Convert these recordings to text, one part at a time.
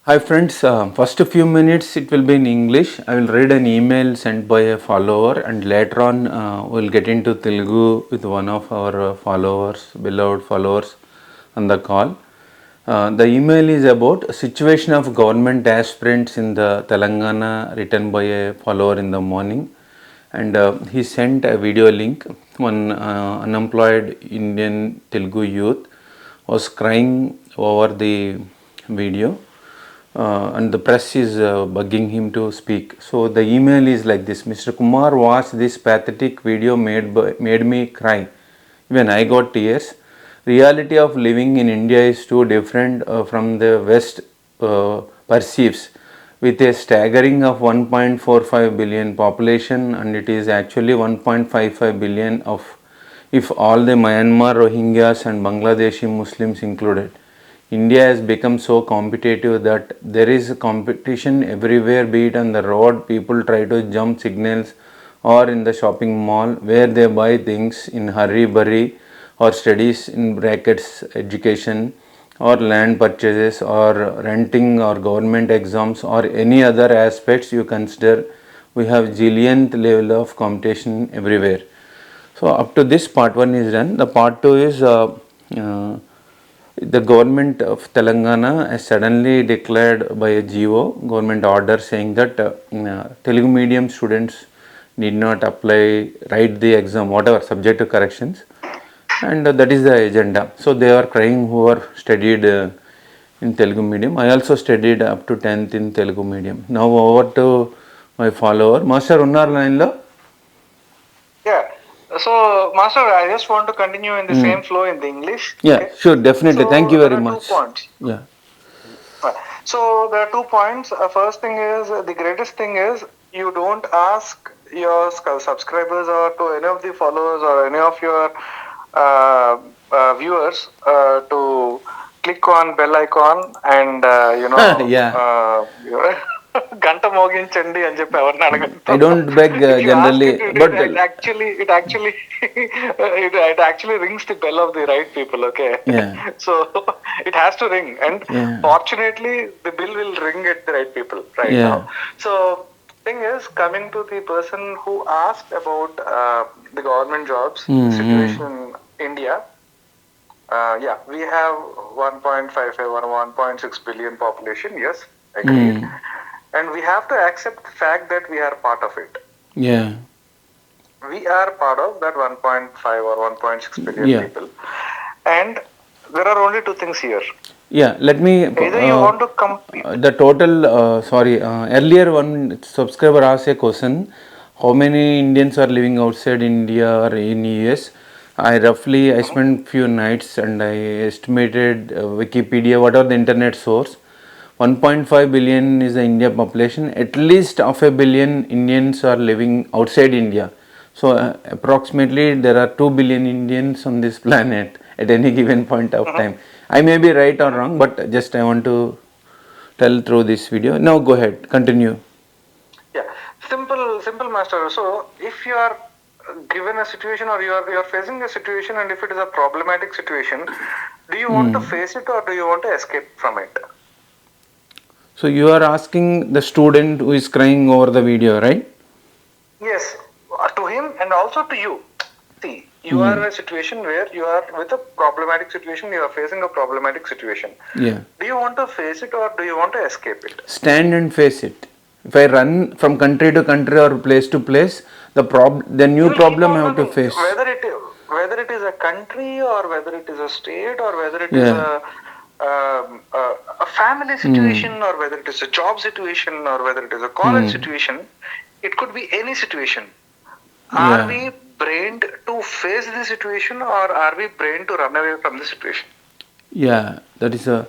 Hi friends, first few minutes it will be in English. I will read an email sent by a follower and later on we'll get into Telugu with one of our followers, beloved followers on the call. The email is about situation of government aspirants in the Telangana written by a follower in the morning, and he sent a video link. One unemployed Indian Telugu youth was crying over the video, and the press is bugging him to speak. So the email is like this: Mr. Kumar watched this pathetic video made me cry. Even I got tears. Reality of living in India is too different from the West perceives. With a staggering of 1.45 billion population, and it is actually 1.55 billion of if all the Myanmar Rohingyas and Bangladeshi Muslims included. India has become so competitive that there is competition everywhere, be it on the road, people try to jump signals, or in the shopping mall where they buy things in hurry burry, or studies in brackets education, or land purchases, or renting, or government exams, or any other aspects you consider. We have zillionth level of competition everywhere. So up to this part 1 is done. The part 2 is the government of Telangana has suddenly declared by a GO government order saying that Telugu medium students need not apply, write the exam, whatever subject to corrections, and that is the agenda. So they are crying who are studied in Telugu medium. I also studied up to 10th in Telugu medium. Now over to my follower, Master Unnar line lo. Yeah. So, Master, I just want to continue in the same flow in the English. Yeah, Okay? sure, definitely. So, Thank you there very are much. 2 points. Yeah. So, there are 2 points. First thing is, the greatest thing is, you don't ask your subscribers or to any of the followers or any of your viewers to click on bell icon and, Yeah. గంట మోగించండి అని చెప్పి ఎవరిని అడగండి. I don't beg If you ask generally, it, but it actually rings the bell of the right people. Okay. yeah. So it has to ring, and Yeah. fortunately, the bill will ring at the right people right Yeah. now. So thing is, coming to the person who asked about the government jobs situation in India. Yeah, we have 1.55 or 1.6 billion population. Yes, agreed. And we have to accept the fact that we are part of it. Yeah. We are part of that 1.5 or 1.6 billion people. And there are only 2 things here. Yeah, let me. Either you want to compete. The total, earlier one subscriber asked a question: how many Indians are living outside India or in US? I spent few nights and I estimated Wikipedia, whatever the internet source. 1.5 billion is the India population. At least half a billion Indians are living outside India. So approximately there are 2 billion Indians on this planet at any given point of time. I may be right or wrong, but just I want to tell through this video. Now go ahead, continue. Yeah, simple master. So if you are given a situation or you are facing a situation, and if it is a problematic situation, do you want to face it or do you want to escape from it? So you are asking the student who is crying over the video, right? Yes, to him and also to you. See, you are in a situation where you are with a problematic situation, you are facing a problematic situation. Yeah. Do you want to face it or do you want to escape it? Stand and face it. If I run from country to country or place to place, the new problem I have to face. Whether it is a country or whether it is a state or whether it is a family situation or whether it is a job situation or whether it is a college situation, it could be any situation. Are we brained to face the situation or are we brained to run away from the situation? Yeah, that is a.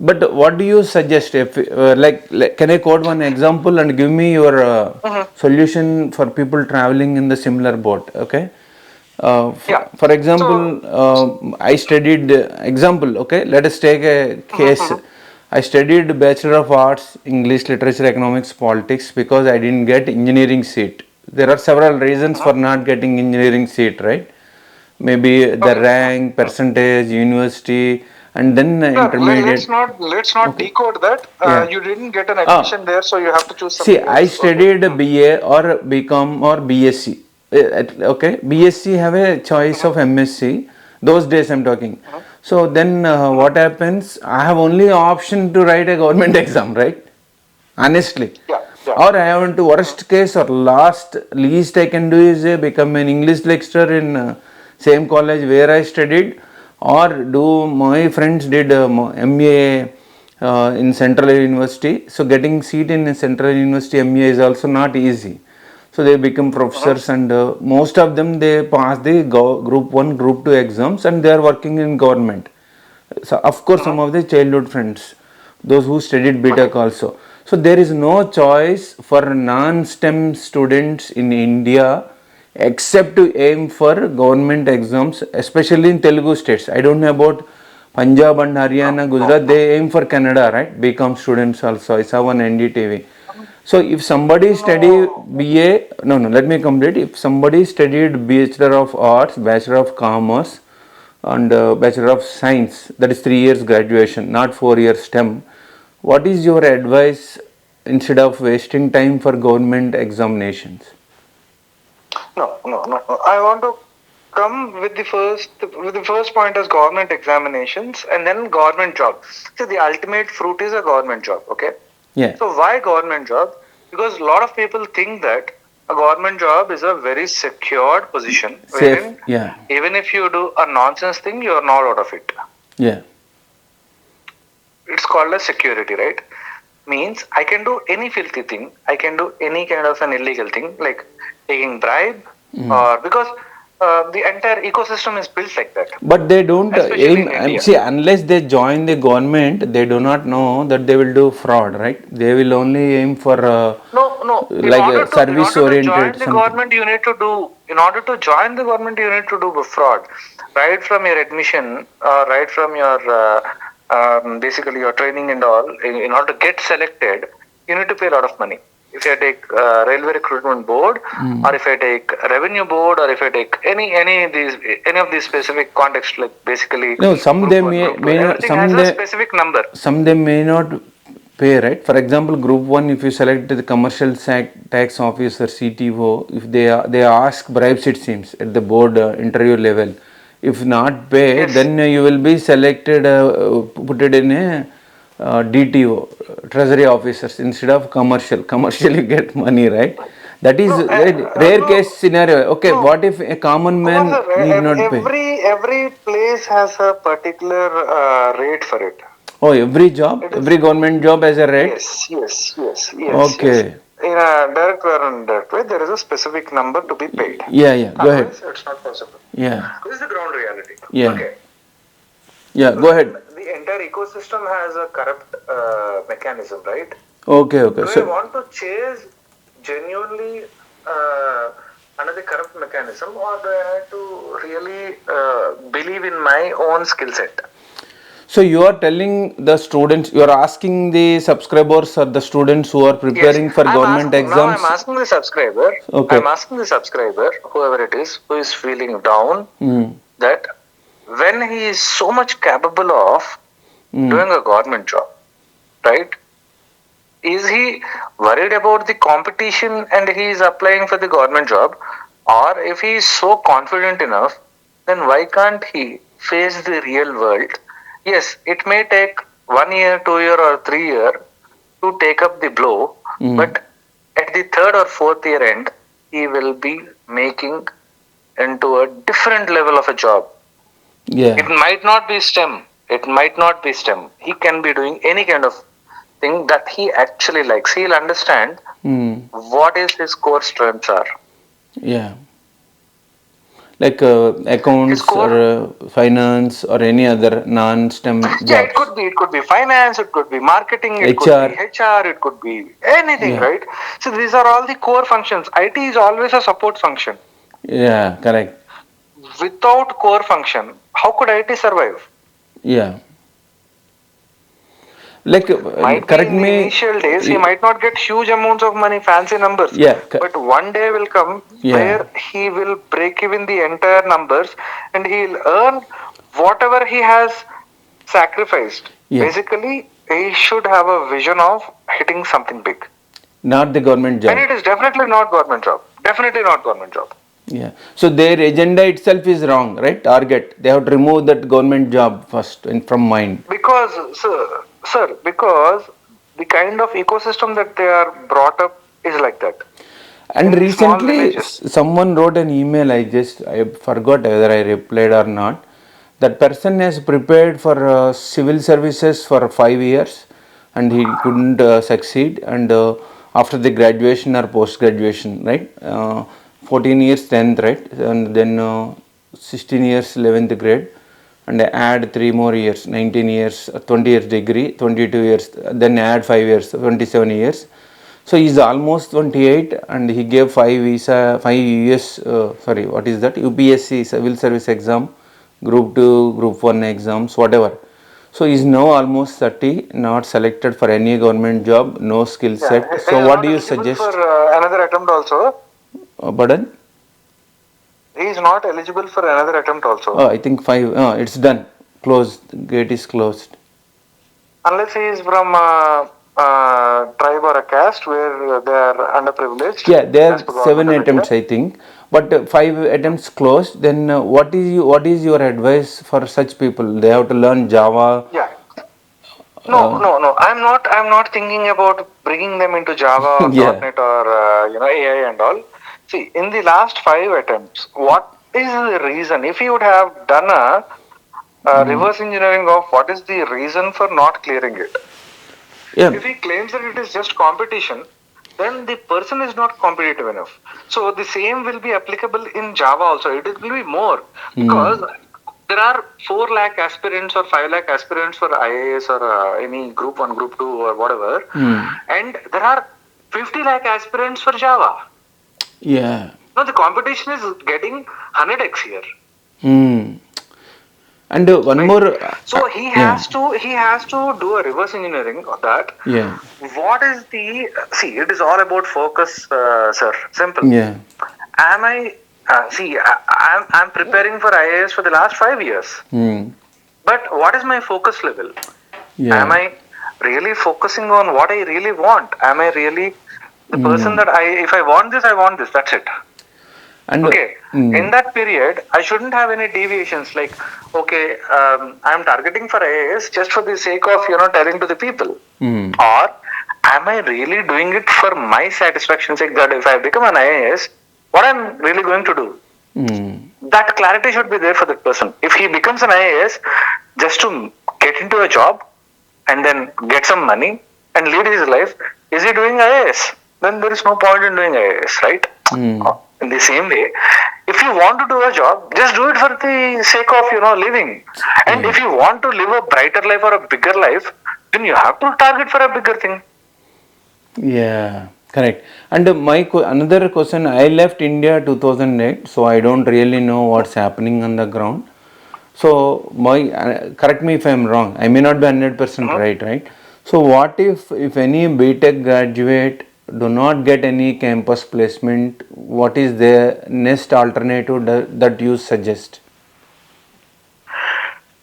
But what do you suggest? If can I quote one example and give me your solution for people traveling in the similar boat? Okay. For example, I studied example. Okay, let us take a case. I studied Bachelor of Arts, English, Literature, Economics, Politics because I didn't get engineering seat. There are several reasons for not getting engineering seat, right? Maybe the rank, percentage, university, and then Sir, intermediate. let's not Okay. decode that. Yeah. You didn't get an Ah, admission there, so you have to choose see, something I else. Okay. studied BA or BCom or BSc. Okay, BSc have a choice of MSc. Those days I'm talking. So then what happens? I have only option to write a government exam, right? Honestly. Yeah, yeah. Or I have to worst case or least I can do is become an English lecturer in same college where I studied, or do my friends did MA in Central University. So getting seat in Central University MA is also not easy. So they become professors, and most of them they pass the group 1 group 2 exams, and they are working in government. So of course some of the childhood friends, those who studied BTech also. So there is no choice for non-STEM students in India except to aim for government exams, especially in Telugu states. I don't know about Punjab and Haryana, Gujarat, they aim for Canada, right? BCom students also. I saw on NDTV. So if somebody study BA, let me complete. If somebody studied Bachelor of Arts, Bachelor of Commerce, and Bachelor of Science, that is 3 years graduation, not 4 years STEM, what is your advice instead of wasting time for government examinations? No. I want to come with the first point as government examinations and then government job. So the ultimate fruit is a government job. Okay. Yeah. So why government job? Because a lot of people think that a government job is a very secured position Safe. wherein Yeah. even if you do a nonsense thing, you are not out of it. Yeah. It's called as security, right? Means I can do any filthy thing. I can do any kind of an illegal thing like taking bribe, or because the entire ecosystem is built like that. But they don't Especially aim, in India. see, unless they join the government, they do not know that they will do fraud, right? They will only aim for No. like a service In order to join oriented the something. government, you need to do. In order to join the government, you need to do fraud, right from your admission, right from your basically your training and all. In order to get selected, you need to pay a lot of money. If I take railway recruitment board, or if I take revenue board, or if I take any of these specific context, like basically No, some group they one, group two, may not, everything has a specific number. some they may not pay, right? For example, group 1, if you select the commercial tax officer CTO, if they ask bribes, it seems, at the board interview level. If not pay, Yes. then you will be selected, put it in a DTO, treasury officers, instead of commercial. Commercial you get money, right? That is rare case scenario. Okay, what if a common man need not pay? Every place has a particular rate for it. Oh, every job, every government job has a rate? Yes. Okay. In a direct or indirect way, there is a specific number to be paid. Yeah, go ahead. Otherwise, it's not possible. Yeah, This is the ground reality. yeah, Okay. yeah, go ahead. The entire ecosystem has a corrupt mechanism, right? Okay, Do I so, want to chase genuinely another corrupt mechanism, or do I have to really believe in my own skill set? so you are telling the students, you are asking the subscribers or the students who are preparing for government exams? I'm asking the subscriber. Okay. I'm asking the subscriber, whoever it is, who is feeling down, that when he is so much capable of doing a government job, right? Is he worried about the competition and he is applying for the government job? Or if he is so confident enough, then why can't he face the real world? Yes, it may take 1 year, 2 year, or 3 year to take up the blow, but at the third or fourth year end, he will be making into a different level of a job. Yeah. It might not be STEM. He can be doing any kind of thing that he actually likes. He'll understand what is his core strengths are. Yeah. Like accounts or finance or any other non-STEM jobs. Yeah, it could be finance, it could be marketing, it could be HR, it could be anything, right? So these are all the core functions. IT is always a support function. Yeah, correct. Without core function, how could IT survive? Yeah. Like, correct me. In the initial days, he might not get huge amounts of money, fancy numbers. Yeah. But one day will come where he will break even the entire numbers, and he'll earn whatever he has sacrificed. Yeah. Basically, he should have a vision of hitting something big. Not the government job. And it is definitely not government job. Definitely not government job. Yeah. So their agenda itself is wrong, right? Target. They have to remove that government job first from mind. Because, because the kind of ecosystem that they are brought up is like that. And In small recently, villages. someone wrote an email. I forgot whether I replied or not. That person has prepared for civil services for 5 years, and he couldn't succeed. And after the graduation or post graduation, right? 14 years 10th, right? And then 16 years 11th grade, and add 3 more years, 19 years, 20 years degree, 22 years, then add 5 years, 27 years. So he's almost 28, and he gave 5 US, what is that? UPSC civil service exam, group 2, group 1 exams, whatever. So he's now almost 30, not selected for any government job, no skill set. Yeah, So he is what not do you eligible suggest? for another attempt also. Pardon? He is not eligible for another attempt also. Oh, I think 5, it's done. Closed, gate is closed. Unless he is from a tribe or a caste where they are underprivileged. Yeah, there as per are 7 government of attempts, India. I think, but 5 attempts closed. Then what is your advice for such people? They have to learn Java. Yeah. No. I'm not thinking about bringing them into Java or Yeah. .NET or AI and all. See, in the last 5 attempts, what is the reason? If you would have done a reverse engineering of what is the reason for not clearing it. Yeah. If he claims that it is just competition, then the person is not competitive enough. So the same will be applicable in Java also. It will be more because there are 4 lakh aspirants or 5 lakh aspirants for IAS or any group 1, group 2 or whatever. And there are 50 lakh aspirants for Java. Yeah. No, the competition is getting 100x here. And one more. So he has to do a reverse engineering of that. Yeah. What is the it is all about focus, sir. Simple. Yeah. Am I I'm preparing for IAS for the last 5 years. But what is my focus level? Yeah. Am I really focusing on what I really want? Am I really the person that if I want this, I want this. That's it. And okay. In that period, I shouldn't have any deviations like, okay, I'm targeting for IAS just for the sake of, telling to the people. Or am I really doing it for my satisfaction sake that if I become an IAS, what I'm really going to do? That clarity should be there for that person. If he becomes an IAS just to get into a job and then get some money and lead his life, is he doing IAS? Then there is no point in doing IAS, right? In the same way, if you want to do a job, just do it for the sake of, living. And if you want to live a brighter life or a bigger life, then you have to target for a bigger thing. Yeah, correct. And another question, I left India 2008, so I don't really know what's happening on the ground. So correct me if I'm wrong, I may not be 100% right? So what if any BTech graduate do not get any campus placement, what is the next alternative that you suggest?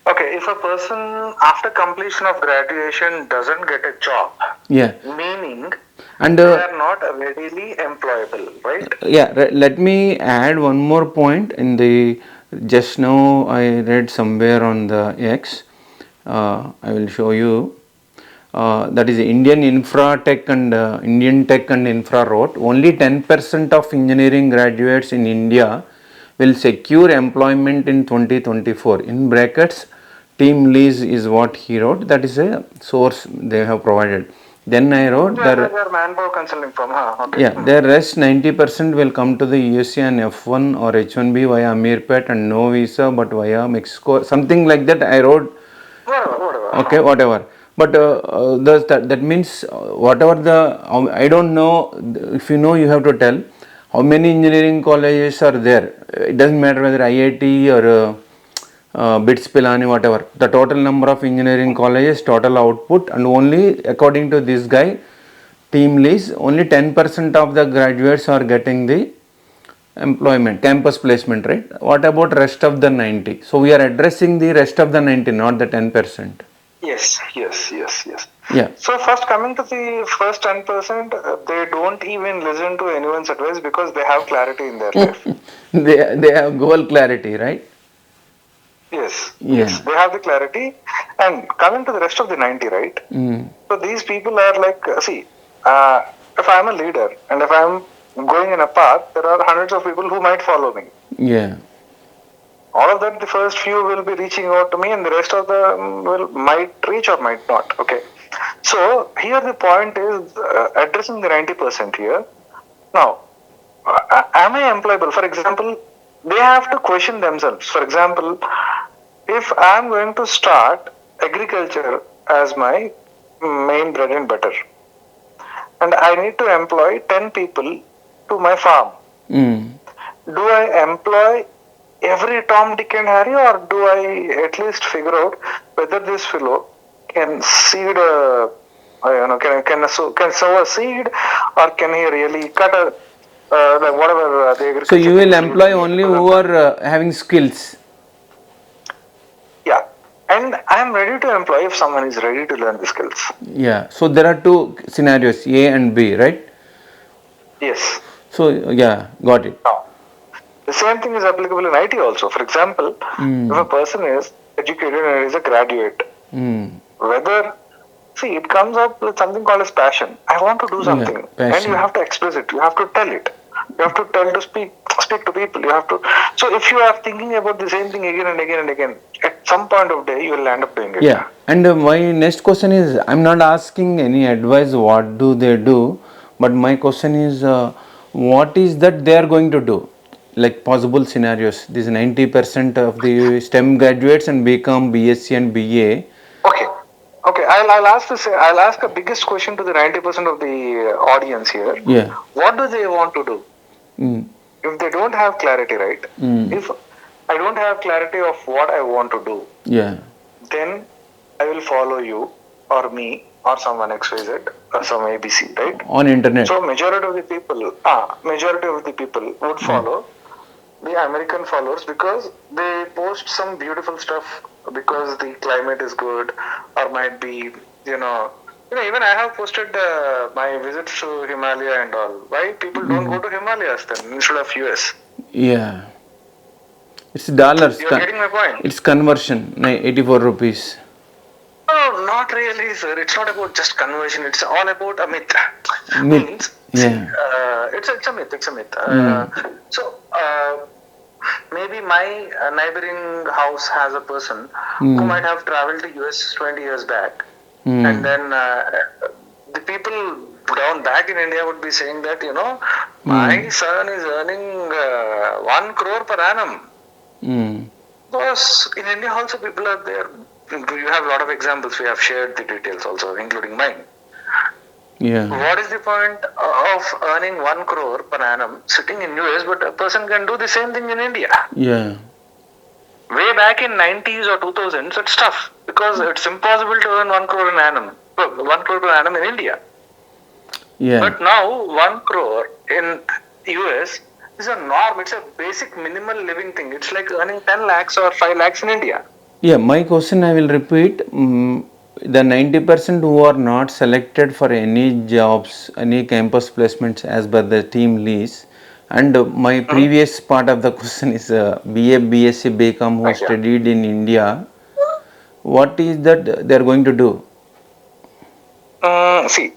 Okay, if a person after completion of graduation doesn't get a job, meaning they are not readily employable, right? Yeah, let me add one more point. Just now I read somewhere on the X, I will show you. That is Indian Infra Tech and Indian Tech and Infra wrote, only 10% of engineering graduates in India will secure employment in 2024. In brackets, team lease is what he wrote. That is a source they have provided. Then I wrote their manpower consulting firm. Okay. Yeah, the rest 90% will come to the U.S.C. on F1 or H1B via Amirpet and no visa but via Mexico. Something like that I wrote. Whatever. Okay, whatever. But that means whatever I don't know, if you know you have to tell how many engineering colleges are there. It doesn't matter whether IIT or BITS, Pilani, whatever. The total number of engineering colleges, total output, and only according to this guy, team lease, only 10% of the graduates are getting the employment, campus placement, right? What about rest of the 90? So we are addressing the rest of the 90, not the 10%. Yes, yes, yes, yes. Yeah. So first coming to the first 10%, they don't even listen to anyone's advice because they have clarity in their life. They have goal clarity, right? Yes, yes, Yeah. they have the clarity. And coming to the rest of the 90, right? So these people are like, see, if I'm a leader and if I'm going in a path, there are hundreds of people who might follow me. Yeah. All of that, the first few will be reaching out to me, and the rest of them might reach or might not. Okay. So here the point is addressing the 90% here. Now, am I employable? For example, they have to question themselves. For example, if I am going to start agriculture as my main bread and butter, and I need to employ 10 people to my farm, do I employ every Tom, Dick, and Harry, or do I at least figure out whether this fellow can seed can sow a seed, or can he really cut a whatever the agriculture? So you will employ only who are having skills. Yeah, and I am ready to employ if someone is ready to learn the skills. Yeah. So there are two scenarios, A and B, right? Yes. So yeah, got it. Now, the same thing is applicable in IT also. For example, if a person is educated and is a graduate, whether see it comes up with something called as passion. I want to do something, and you have to express it. You have to tell it. You have to tell to speak to people. You have to. So if you are thinking about the same thing again and again and again, at some point of day you will end up doing it. Yeah. And my next question is, I'm not asking any advice. What do they do? But my question is, what is that they are going to do? Like possible scenarios. This 90% of the STEM graduates and become BSc and BA. Okay. Okay, I'll ask this. I'll ask a biggest question to the 90% of the audience here. Yeah. What do they want to do? If they don't have clarity, right? If I don't have clarity of what I want to do, yeah, then I will follow you or me or someone XYZ or some ABC, right? On internet. So majority of the people would follow the American followers because they post some beautiful stuff because the climate is good, or might be, even I have posted my visits to Himalaya and all. Why people don't go to Himalayas then instead of US? Yeah. It's dollars. You're getting my point? It's conversion, 84 rupees. No, not really, sir. It's not about just conversion. It's all about a myth. Myth. Yeah. It's a myth. It's a myth. So, maybe my neighboring house has a person who might have traveled to US 20 years back, and then the people down back in India would be saying that my son is earning 1 crore per annum. Because in India also people are there. You have a lot of examples. We have shared the details also, including mine. Yeah. What is the point of earning 1 crore per annum sitting in US, but a person can do the same thing in India? Yeah. Way back in 90s or 2000s, it's tough because it's impossible to earn 1 crore per annum in India. Yeah. But now 1 crore in US is a norm. It's a basic minimal living thing. It's like earning 10 lakhs or 5 lakhs in India. Yeah, my question I will repeat. The 90% who are not selected for any jobs, any campus placements as per the team lease. And my previous part of the question is BA, BSc, BCom who studied in India. What is that they are going to do? See,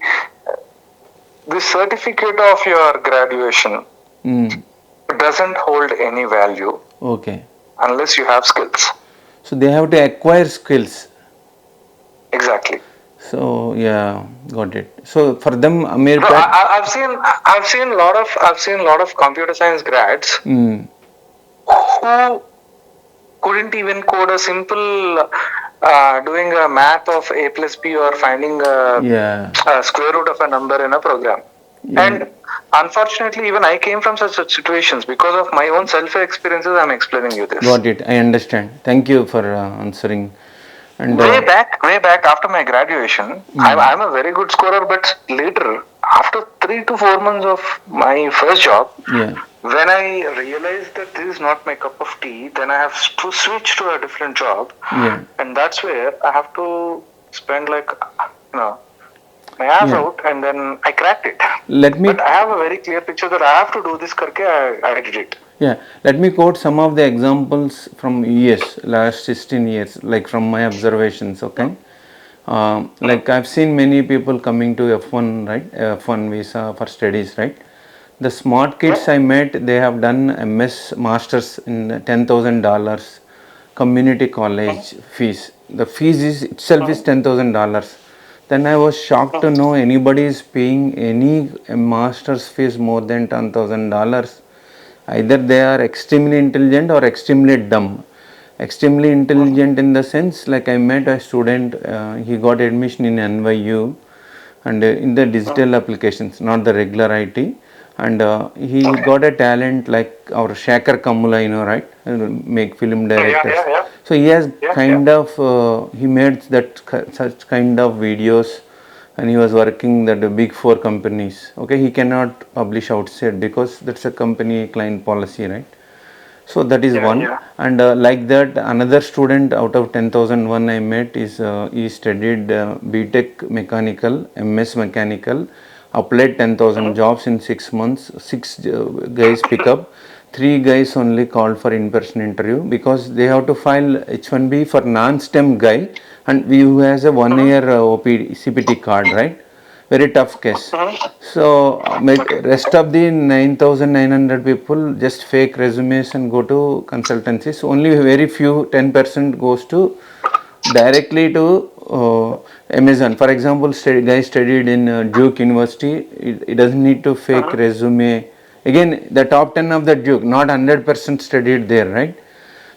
the certificate of your graduation doesn't hold any value. Okay. Unless you have skills. So they have to acquire skills. Exactly. So yeah, got it. So for them, I've seen a lot of computer science grads who couldn't even code a simple doing a math of a plus b or finding a square root of a number in a program. And unfortunately, even I came from such situations because of my own self-experiences. I'm explaining you this. Got it. I understand. Thank you for answering. And way back after my graduation, I'm a very good scorer, but later after 3 to 4 months of my first job, Yeah. when I realized that this is not my cup of tea, then I have to switch to a different job. Yeah. And that's where I have to spend like, my ass Yeah. out, and then I cracked it. Let me But I have a very clear picture that I have to do this karke, I did it. Yeah, let me quote some of the examples from US last 16 years, like from my observations. Okay, like I've seen many people coming to F1, right? F1 visa for studies, right? The smart kids I met, they have done MS masters in $10,000 community college fees. The fees is itself is $10,000. Then I was shocked to know anybody is paying any master's fees more than $10,000. Either they are extremely intelligent or extremely dumb. Extremely intelligent in the sense, like I met a student, he got admission in NYU and in the digital applications, not the regular IT. And he got a talent like our Shaker Kamula, right? Make film directors. So he has kind of, he made that such kind of videos, and he was working at the big four companies. Okay, he cannot publish outside because that's a company client policy, right? So that is one. And like that, another student out of 10,001 I met is he studied BTech mechanical, MS mechanical, applied 10,000 jobs in 6 months. Six guys pick up, three guys only called for in-person interview because they have to file H1B for non-STEM guy, and we who has a 1 year OPD CPT card, right? Very tough case. So rest of the 9,900 people just fake resumes and go to consultancies. Only very few 10% goes to directly to Amazon. For example, guy studied in Duke University. It doesn't need to fake resume. Again, the top 10 of the Duke, not 100% studied there, right?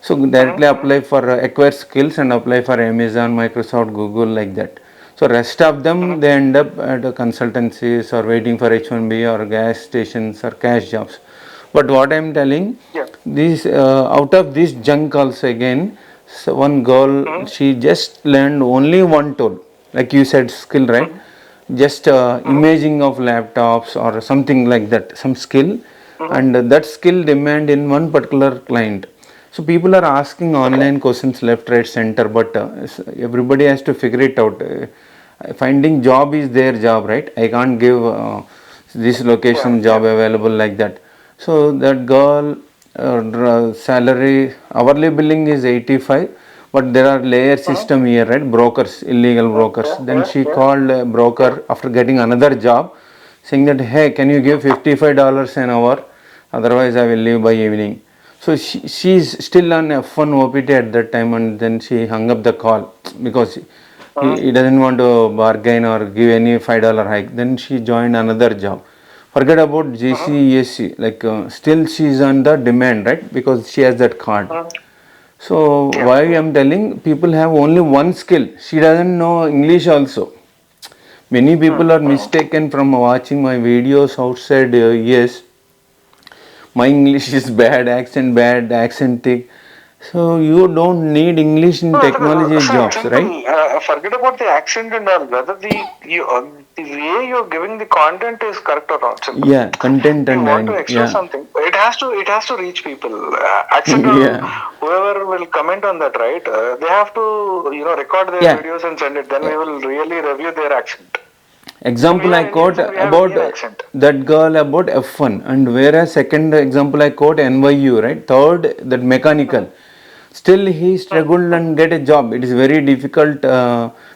So directly apply for acquire skills and apply for Amazon, Microsoft, Google, like that. So rest of them they end up at consultancies or waiting for H1B or gas stations or cash jobs. But what I am telling, these out of this junk also again, so one girl she just learned only one tool, like you said, skill, right? Just imaging of laptops or something like that, some skill, and that skill demand in one particular client. So people are asking online questions left, right, center, but everybody has to figure it out. Finding job is their job, right? I can't give this location job available like that. So that girl salary hourly billing is 85, but there are layer system here, right? Brokers, illegal brokers. Then she called a broker after getting another job, saying that, hey, can you give $55 an hour? Otherwise, I will leave by evening. So she's still on F1 OPT at that time, and then she hung up the call because he doesn't want to bargain or give any $5 hike. Then she joined another job. Forget about GC, U.S.C. Like still she's on the demand, right? Because she has that card. So why I'm telling, people have only one skill. She doesn't know English also. Many people are mistaken from watching my videos outside. Yes, my English is bad accent thick. So you don't need English in technology jobs, right? Forget about the accent and all. Whether the way you're giving the content is correct or not. Simple. Yeah, content you and want to express something. It has to reach people. Accent. Whoever will comment on that, right? They have to record their videos and send it. Then we will really review their accent. Example I quote about that girl about F1, and whereas second example I quote NYU, right? Third, that mechanical. Still he struggled and get a job. It is very difficult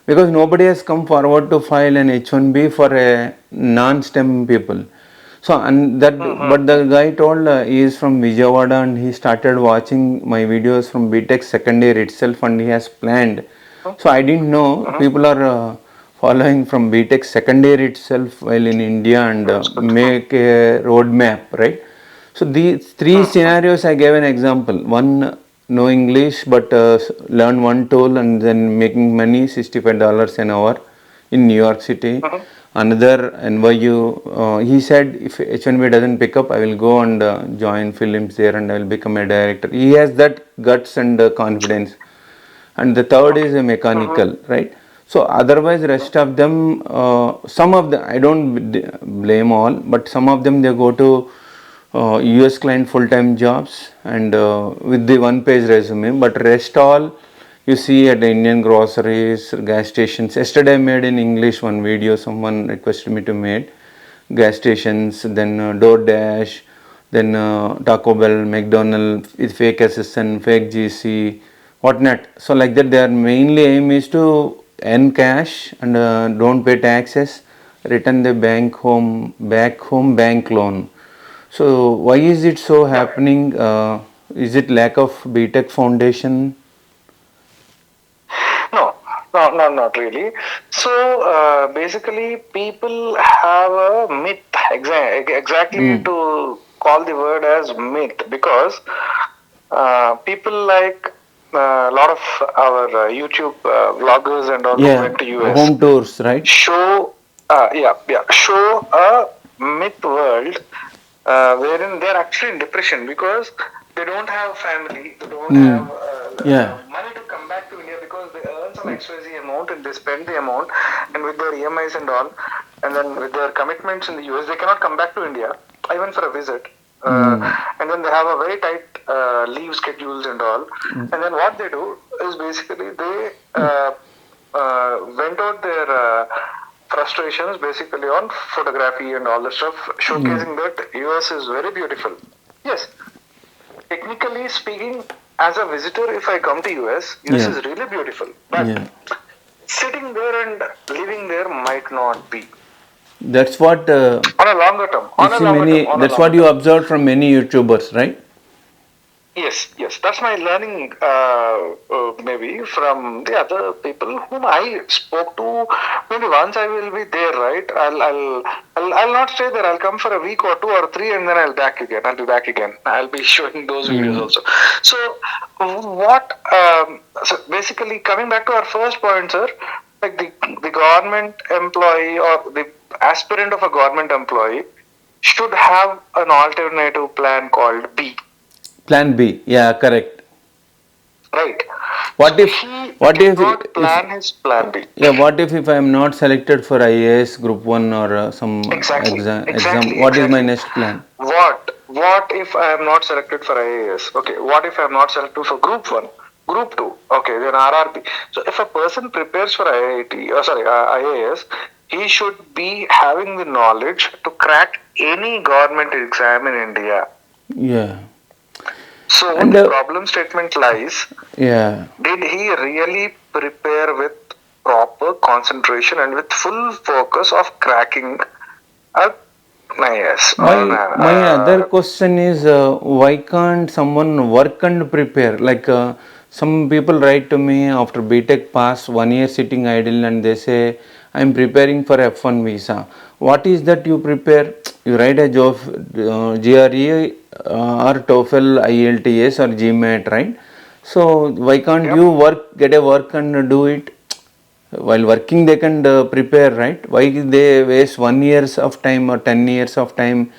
because nobody has come forward to file an H1B for a non-STEM people. So and that, but the guy told he is from Vijayawada and he started watching my videos from BTech second year itself, and he has planned. So I didn't know people are following from BTech second year itself while in India and make a roadmap, right? So these three scenarios I gave an example. One, no English but learn one tool and then making money, $65 an hour in New York City. Another NYU, he said if H1B doesn't pick up, I will go and join films there and I will become a director. He has that guts and confidence. And the third is a mechanical, right? So otherwise, rest of them, some of them, I don't blame all, but some of them they go to U.S. client full-time jobs and with the one-page resume. But rest all, you see at the Indian groceries, gas stations. Yesterday I made in English one video. Someone requested me to make gas stations, then DoorDash, then Taco Bell, McDonald's with fake assistant, fake GC, whatnot. So like that, their mainly aim is to earn cash and don't pay taxes, return the back home bank loan. So why is it so happening? Is it lack of BTech foundation? No, no, not really. So basically, people have a myth exactly to call the word as myth because people like a lot of our YouTube vloggers and all who Yeah, went to US home tours, right? show a myth world wherein they're actually in depression because they don't have family, they don't have Yeah. money to come back to India because they earn some XYZ amount and they spend the amount, and with their EMIs and all, and then with their commitments in the US, they cannot come back to India even for a visit. And then they have a very tight leave schedules and all. And then what they do is basically they vent out their frustrations basically on photography and all the stuff, showcasing that US is very beautiful. Yes, technically speaking, as a visitor, if I come to US is really beautiful. But sitting there and living there might not be. That's what On a longer term. you see many. That's what you observed from many YouTubers, right? Yes. That's my learning, maybe from the other people whom I spoke to. Maybe once I will be there, right? I'll not stay there. I'll come for a week or 2 or 3, and then I'll be back again. I'll be showing those videos also. So, what? So basically, coming back to our first point, sir, like the government employee or the aspirant of a government employee should have an alternative plan called B. Plan B. Yeah, correct. Right. What if? He What if? cannot plan his plan B. Yeah. What if I am not selected for IAS Group One or some exam? What is my next plan? What if I am not selected for IAS? Okay. What if I am not selected for Group 1? Group 2? Okay, then RRB. So if a person prepares for IAS, he should be having the knowledge to crack any government exam in India. Yeah. So and the problem statement lies. Yeah. Did he really prepare with proper concentration and with full focus of cracking a IAS? My other question is why can't someone work and prepare? Like some people write to me after BTech pass 1 year sitting idle and they say I'm preparing for F1 visa. What is that you prepare? You write a job GRE or TOEFL, IELTS or GMAT, right? So why can't you get a work and do it? While working they can prepare, right? Why they waste 1 years of time or 10 years of time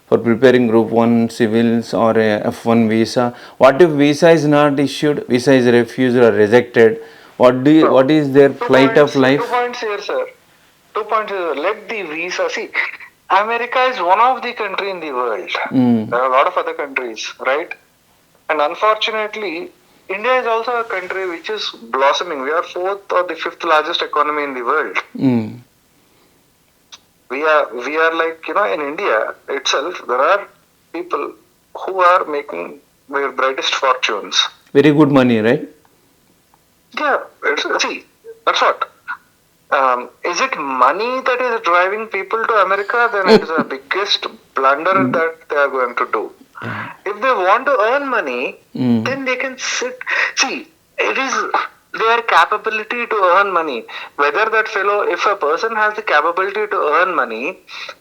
for preparing group 1 civils or a F1 visa? What if visa is not issued, visa is refused or rejected? What is their flight of life? 2 points here, sir. 2 points here. Let the visa, see, America is one of the country in the world. There are a lot of other countries, right? And unfortunately, India is also a country which is blossoming. We are 4th or the 5th largest economy in the world. We are like, in India itself, there are people who are making their brightest fortunes. Very good money, right? Yeah, see, that's what. Is it money that is driving people to America? Then it is the biggest blunder that they are going to do. If they want to earn money, then they can sit. See, it is their capability to earn money. Whether that fellow, if a person has the capability to earn money,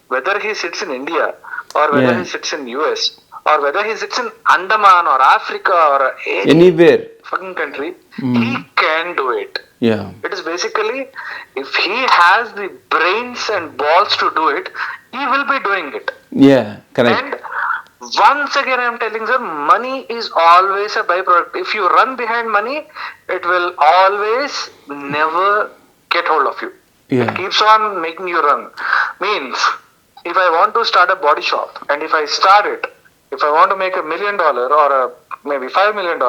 whether he sits in India or whether he sits in US or whether he sits in Andaman or Africa or anywhere fucking country, he can do it. Yeah. It is basically, if he has the brains and balls to do it, he will be doing it. Yeah, correct. And once again, I am telling you, money is always a byproduct. If you run behind money, it will always never get hold of you. Yeah. It keeps on making you run. Means, if I want to start a body shop, and if I start it, if I want to make $1 million or maybe $5 million,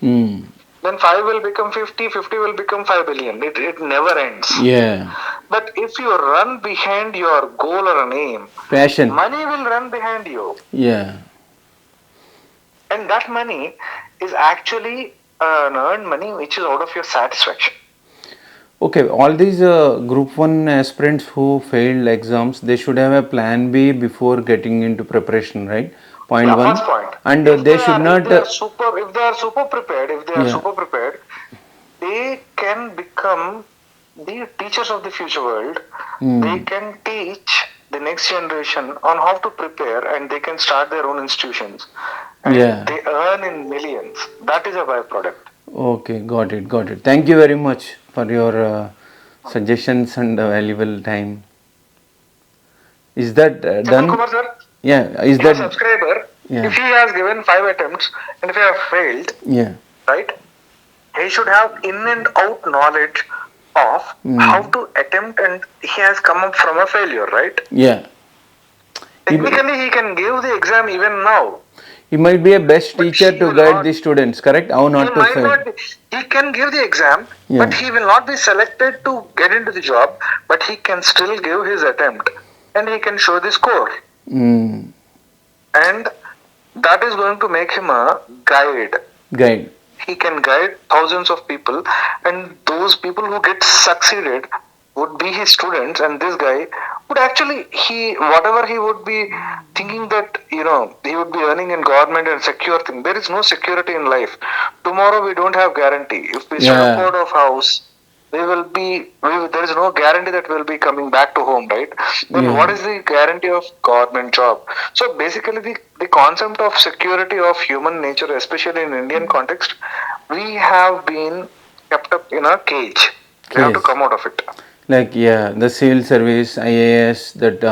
Hmm. then 5 will become 50, 50 will become 5 billion. It never ends. Yeah. But if you run behind your goal or an aim, Passion. money will run behind you. Yeah. And that money is actually an earned money which is out of your satisfaction. Okay, all these group 1 aspirants who failed exams, they should have a plan B before getting into preparation, right? Point Yeah, one. first point. And they should If not. they are super Yeah. prepared, they can become the teachers of the future world. They can teach the next generation on how to prepare, and they can start their own institutions, and Yeah. they earn in millions. That is a byproduct. Okay, got it, got it. Thank you very much for your suggestions and valuable time. Is that Simple, done? Kumar sir. Yeah, is If a that? subscriber, Yeah. if he has given 5 attempts and if he has failed, Yeah. right, he should have in and out knowledge of how to attempt, and he has come up from a failure, right? Yeah. Technically, he can give the exam even now. He might be a best But teacher he to will guide not. the students, correct? How He not to might fail. not be, he can give the exam, but Yeah. he will not be selected to get into the job, but he can still give his attempt and he can show the score. Mm. And that is going to make him a guide. Guide. He can guide thousands of people, and those people who get succeeded would be his students, and this guy would actually, whatever he would be thinking that he would be earning in government and secure thing. There is no security in life. Tomorrow we don't have guarantee. If we step out of house, there is no guarantee that we'll be coming back to home, right? Then what is the guarantee of government job? So basically the concept of security of human nature, especially in Indian context, we have been kept up in a cage. We have to come out of it. Like, yeah, the civil service, IAS, that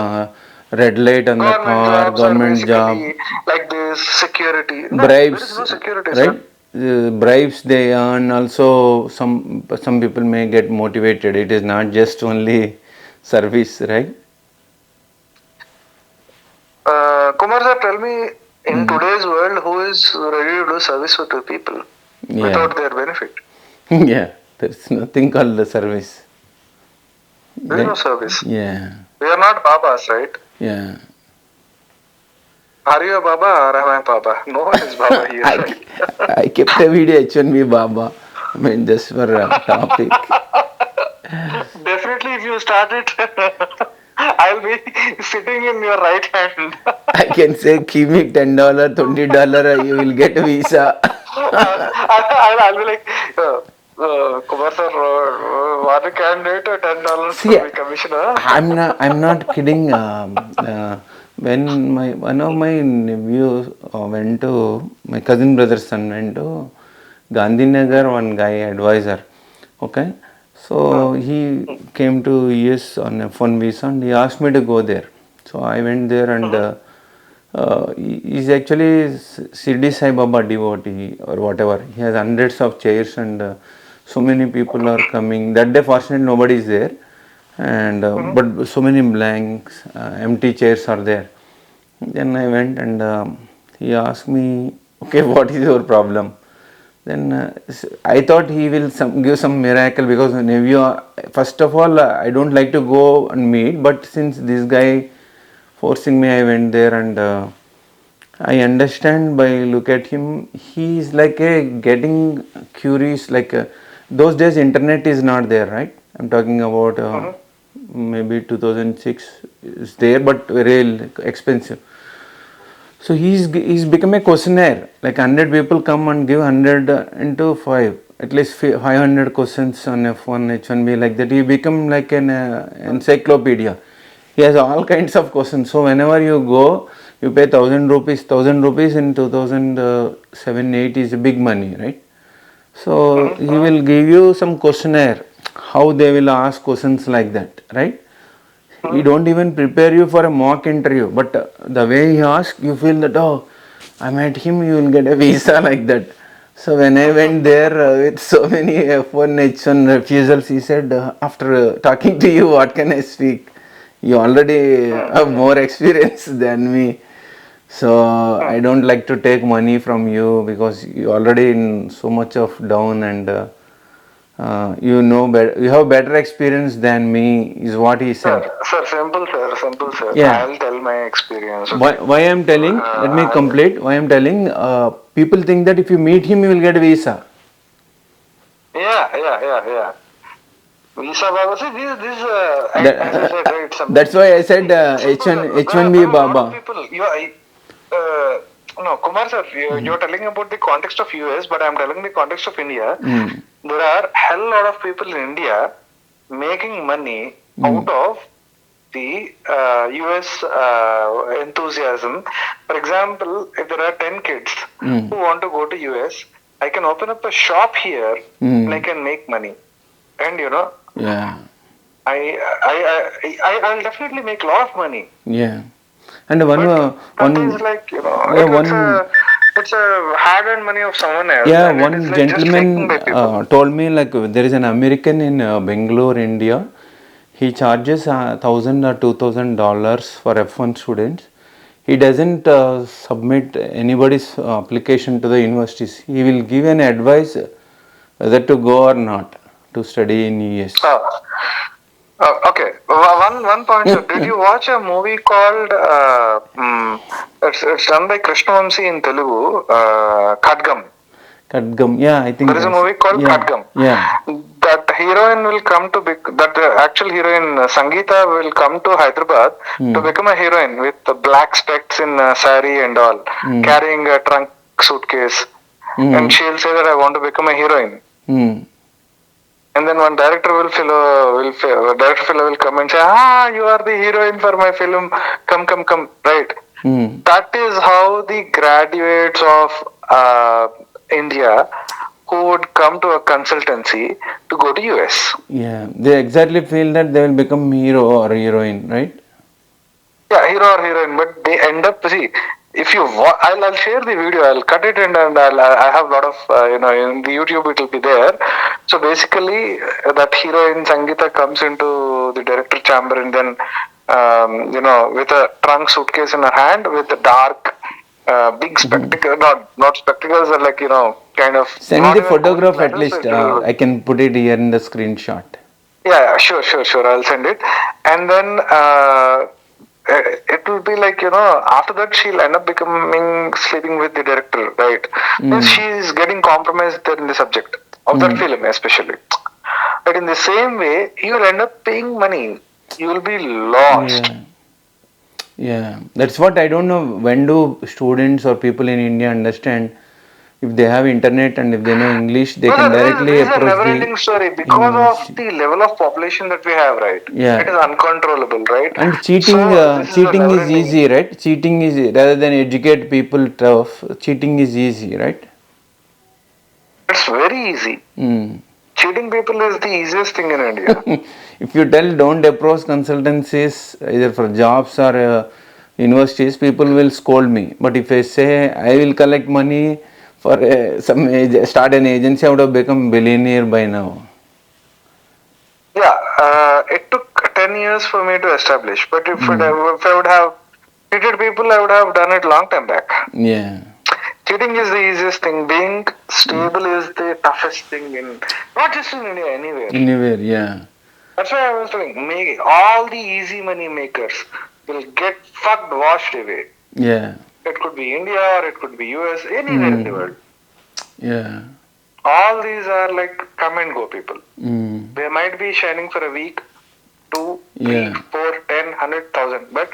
red light on the Government car, jobs are government job, basically like this security. No, there is bribes, no security, right? sir. Bribes they earn. Also, some people may get motivated. It is not just only service, right? Kumar sir, tell me, in today's world, who is ready to do service for two people without their benefit? Yeah, there's nothing called the service. There is no service. Yeah. We are not Babas, right? Yeah. Are you a Baba or am I Baba? No one is Baba here. I kept a video H1B Baba. I mean, just for a topic. Definitely, if you start it, I'll be sitting in your right hand. I can say, give me $10, $20, you will get a visa. I'll be like, Kumar sir, what a candidate, $10 See, for the commissioner. I'm not kidding. When one of my nephews went to, my cousin brother's son went to Gandhinagar, one guy advisor. Okay, so he came to US on F1 visa and he asked me to go there. So I went there and he's actually Shirdi Sai Baba devotee or whatever. He has hundreds of chairs and so many people are coming. That day, fortunately, nobody is there. And but so many blanks, empty chairs are there. Then I went and he asked me, okay, what is your problem? Then I thought he will give some miracle because first of all, I don't like to go and meet, but since this guy forcing me, I went there and I understand by look at him, he is like getting curious. Like those days, internet is not there, right? I'm talking about maybe 2006 is there, but very expensive. So he's become a questionnaire. Like 100 people come and give 100 into 5, at least 500 questions on F1, H1B, like that. He become like an encyclopedia. He has all kinds of questions. So whenever you go, you pay 1,000 rupees. 1,000 rupees in 2007-8 is big money, right? So he will give you some questionnaire, how they will ask questions like that, right? He don't even prepare you for a mock interview, but the way he asks, you feel that, oh, I met him, you will get a visa like that. So when I went there with so many F1 H1 refusals, he said, after talking to you, what can I speak? You already have more experience than me. So I don't like to take money from you because you already in so much of down and you know better, you have better experience than me is what he said. Simple, sir. Yeah. I'll tell my experience. Okay. Why I'm telling? Let me complete. Why I'm telling? People think that if you meet him, you will get a visa. Yeah. Visa Baba, see, this as I said, right, That's why I said simple, H1 sir. H1B There are a lot of Baba. people. No, Kumar sir, you're telling about the context of US, but I'm telling the context of India. Mm. There are hell lot of people in India making money out of the US enthusiasm. For example, if there are 10 kids who want to go to US, I can open up a shop here and I can make money. And Yeah. I'll definitely make a lot of money. Yeah. And one But countries one like yeah one it's a hard-earned money of someone else, yeah and it is one like just faking gentleman by people. told me like there is an American in Bangalore, India. He charges $1,000 or $2,000 for F1 students. He doesn't submit anybody's application to the universities. He will give an advice whether to go or not to study in US. Okay. One point, sir. Did you watch a movie called it's done by Krishnavamsi in Telugu, Khadgam. Kadgam, yeah, I think There is a movie called yeah, Khadgam. yeah. That heroine will come to that actual heroine Sangeeta will come to Hyderabad to become a heroine with the black specs in sari and all, carrying a trunk suitcase, and she'll say that I want to become a heroine. And then one director fellow will come and say, you are the heroine for my film. Come, right? That is how the graduates of India who would come to a consultancy to go to US. Yeah, they exactly feel that they will become hero or heroine, right? Yeah, hero or heroine, but they end up, see, if you I'll share the video, I'll cut it and I have a lot of in the YouTube it will be there. So basically that heroine Sangeeta comes into the director chamber and then with a trunk suitcase in her hand with a dark big spectacle, not spectacles, are like kind of Send not the even Google photograph at glasses. least. I can put it here in the screenshot. Yeah, sure. I'll send it. And then it will be like, after that she'll end up becoming sleeping with the director, right? Means she is getting compromised there in the subject of that film, especially. But in the same way, you'll end up paying money. You will be lost. Yeah, that's what I don't know. When do students or people in India understand? If they have internet and if they know English, they can directly This is a approach the never-ending story because of university. the level of population that we have, right? Yeah. It is uncontrollable, right? And So this is a cheating is never-ending. easy, right? Cheating is rather than educate people tough. Cheating is easy, right? It's very easy. Cheating people is the easiest thing in India. If you tell don't approach consultancies either for jobs or universities, people will scold me. But if I say I will collect money for start an agency, I would have become billionaire by now. Yeah, it took 10 years for me to establish. But if I would have cheated people, I would have done it long time back. Yeah. Cheating is the easiest thing. Being stable is the toughest thing in not just in India, anywhere. Anywhere, yeah. That's why I was telling, all the easy money makers will get washed away. Yeah. It could be India or it could be US, anywhere in the world. Yeah. All these are like come and go people. They might be shining for a week, 2, 3, 4, 10, 100,000, but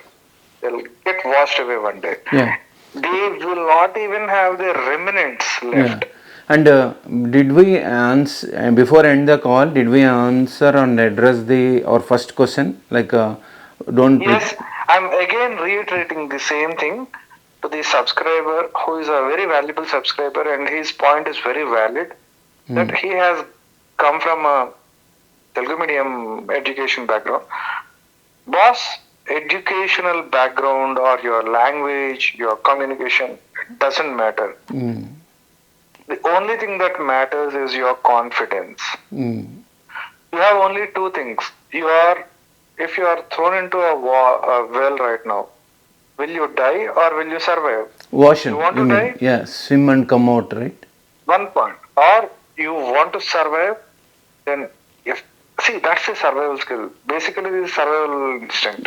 they'll get washed away one day. Yeah. They will not even have their remnants left. Yeah. And did we answer before end the call? Did we answer and address our first question? Like, don't. Yes, I'm again reiterating the same thing to the subscriber who is a very valuable subscriber, and his point is very valid. That he has come from a Telugu medium education background. Boss, educational background or your language, your communication, it doesn't matter. The only thing that matters is your confidence. Mm. You have only two things. If you are thrown into a well right now, will you die or will you survive? Ocean, You want you to mean? die? Yeah, swim and come out, right? One point. Or you want to survive, then if see that's a survival skill. Basically, this is survival instinct.